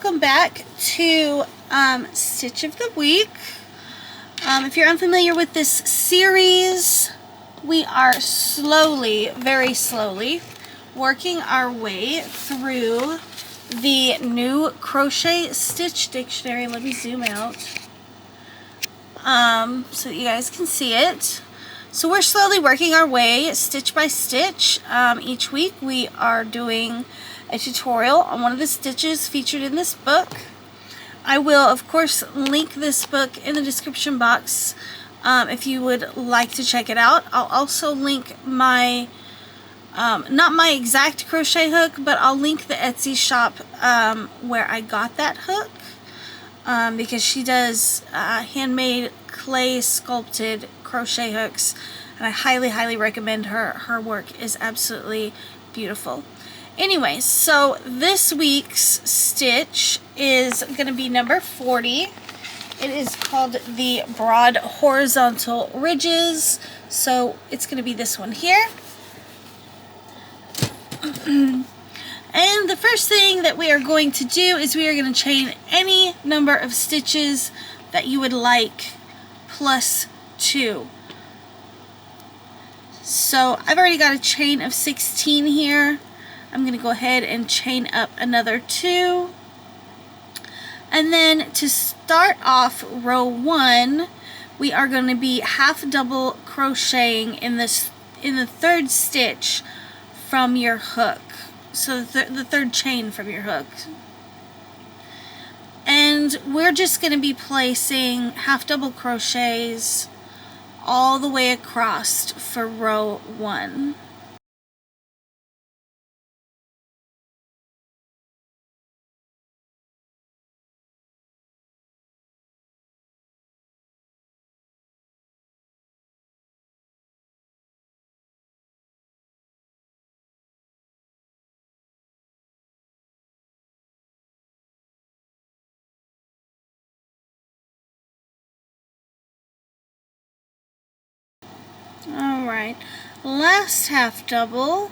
welcome back to Stitch of the Week. If you're unfamiliar with this series, we are slowly, very slowly, working our way through the new Crochet Stitch Dictionary. Let me zoom out so that you guys can see it. So we're slowly working our way stitch by stitch. Each week we are doing a tutorial on one of the stitches featured in this book. I will of course link this book in the description box if you would like to check it out. I'll also link my not my exact crochet hook, but I'll link the Etsy shop where I got that hook, because she does handmade clay sculpted crochet hooks, and I highly recommend her work is absolutely beautiful. Anyway, so this week's stitch is going to be number 40. It is called the Broad Horizontal Ridges, so it's going to be this one here. And the first thing that we are going to do is we are going to chain any number of stitches that you would like plus 2. So I've already got a chain of 16 here. I'm going to go ahead and chain up another 2. And then to start off row 1, we are going to be half double crocheting in the third stitch from your hook. So the third chain from your hook. And we're just going to be placing half double crochets all the way across for row 1. Alright, last half double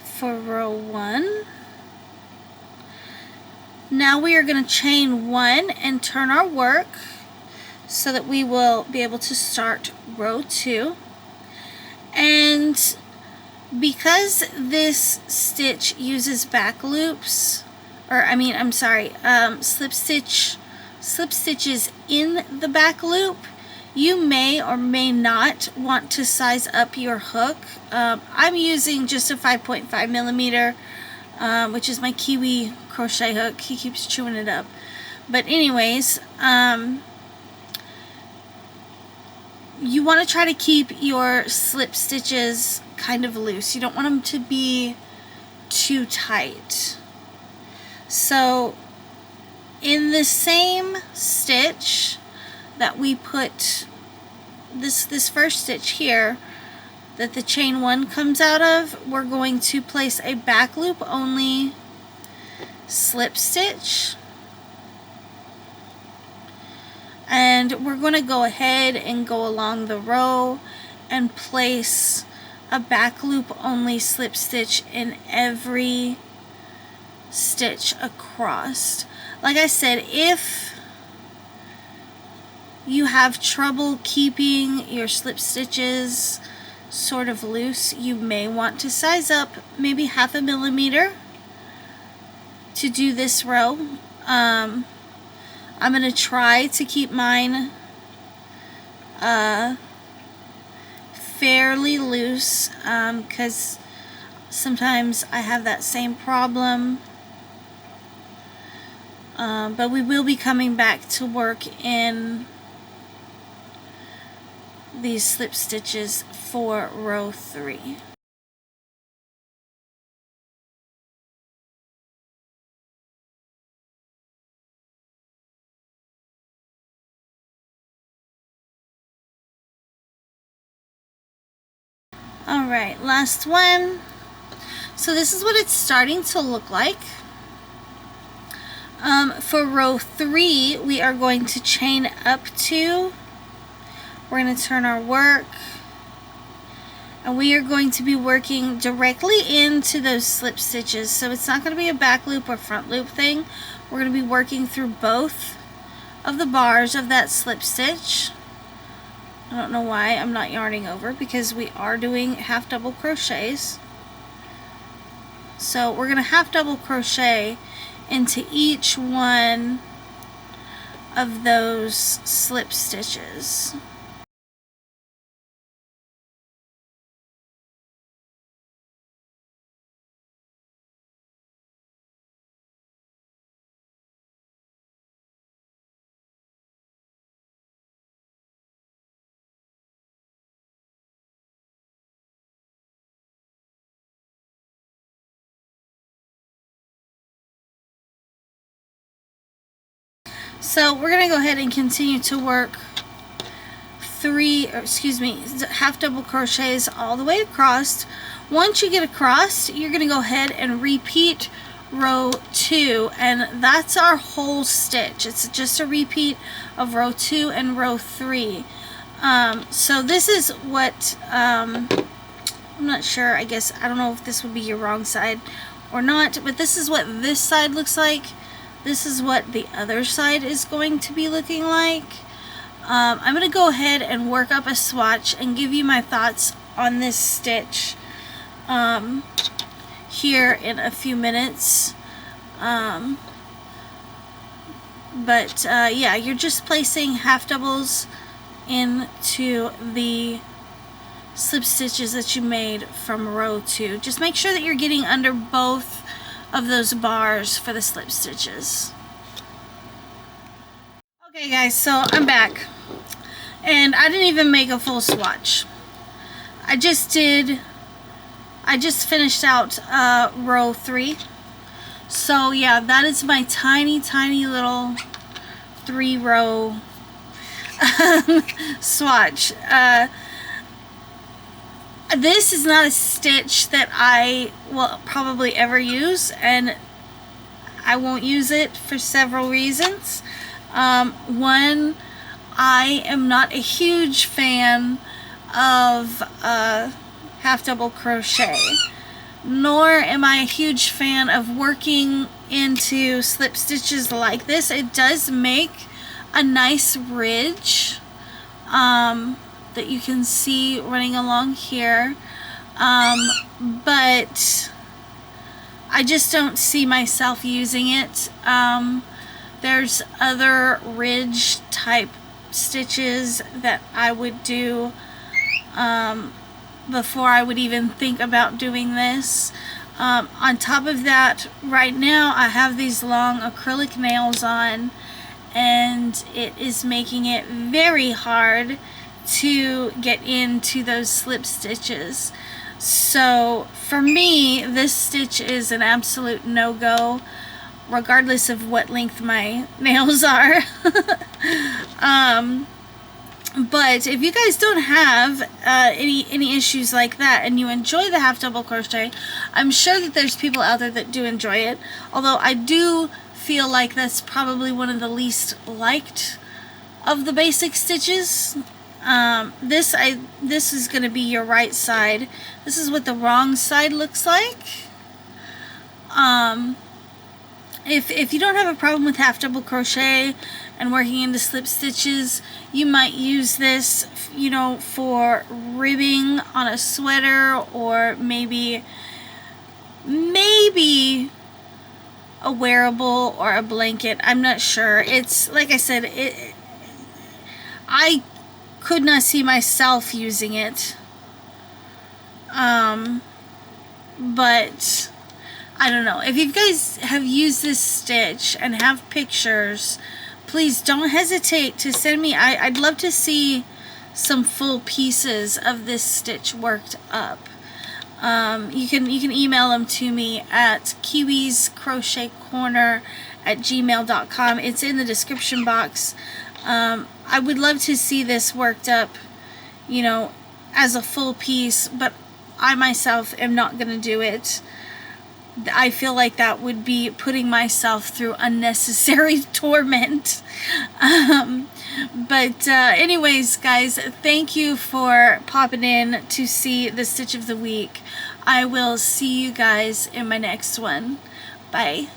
for row 1. Now we are going to chain 1 and turn our work so that we will be able to start row 2. And because this stitch uses back loops, slip stitches in the back loop, you may or may not want to size up your hook. I'm using just a 5.5 millimeter, which is my Kiwi crochet hook. He keeps chewing it up. But anyways, you want to try to keep your slip stitches kind of loose. You don't want them to be too tight. So in the same stitch that we put this first stitch here that the chain 1 comes out of, we're going to place a back loop only slip stitch, and we're going to go ahead and go along the row and place a back loop only slip stitch in every stitch across. Like I said, if you have trouble keeping your slip stitches sort of loose, you may want to size up maybe 0.5 millimeter to do this row. I'm going to try to keep mine fairly loose, because sometimes I have that same problem. But we will be coming back to work in these slip stitches for row 3. Alright, last one. So this is what it's starting to look like. For row 3, we are going to chain up 2. We're going to turn our work, and we are going to be working directly into those slip stitches. So it's not going to be a back loop or front loop thing. We're going to be working through both of the bars of that slip stitch. I don't know why I'm not yarning over, because we are doing half double crochets. So we're going to half double crochet into each one of those slip stitches. So we're going to go ahead and continue to work half double crochets all the way across. Once you get across, you're going to go ahead and repeat row 2, and that's our whole stitch. It's just a repeat of row 2 and row 3. So this is what, I'm not sure, I don't know if this would be your wrong side or not, but this is what this side looks like. This is what the other side is going to be looking like. I'm going to go ahead and work up a swatch and give you my thoughts on this stitch here in a few minutes. Yeah, you're just placing half doubles into the slip stitches that you made from row 2. Just make sure that you're getting under both of those bars for the slip stitches. Okay guys, so I'm back, and I didn't even make a full swatch. I just finished out row 3. So yeah, that is my tiny little 3-row swatch. This is not a stitch that I will probably ever use, and I won't use it for several reasons. One, I am not a huge fan of half double crochet, nor am I a huge fan of working into slip stitches like this. It does make a nice ridge that you can see running along here, but I just don't see myself using it. There's other ridge type stitches that I would do before I would even think about doing this. On top of that, right now I have these long acrylic nails on, and it is making it very hard to get into those slip stitches. So for me, this stitch is an absolute no-go, regardless of what length my nails are. But if you guys don't have any issues like that, and you enjoy the half double crochet, I'm sure that there's people out there that do enjoy it, although I do feel like that's probably one of the least liked of the basic stitches. This is going to be your right side. This is what the wrong side looks like. If you don't have a problem with half double crochet and working into slip stitches, you might use this, you know, for ribbing on a sweater, or maybe a wearable or a blanket. I'm not sure. It's like I said, I could not see myself using it, but I don't know. If you guys have used this stitch and have pictures, please don't hesitate to send me. I'd love to see some full pieces of this stitch worked up. You can email them to me at kiwiscrochetcorner@gmail.com. It's in the description box. I would love to see this worked up, you know, as a full piece, but I myself am not going to do it. I feel like that would be putting myself through unnecessary torment. But anyways, guys, thank you for popping in to see the Stitch of the Week. I will see you guys in my next one. Bye.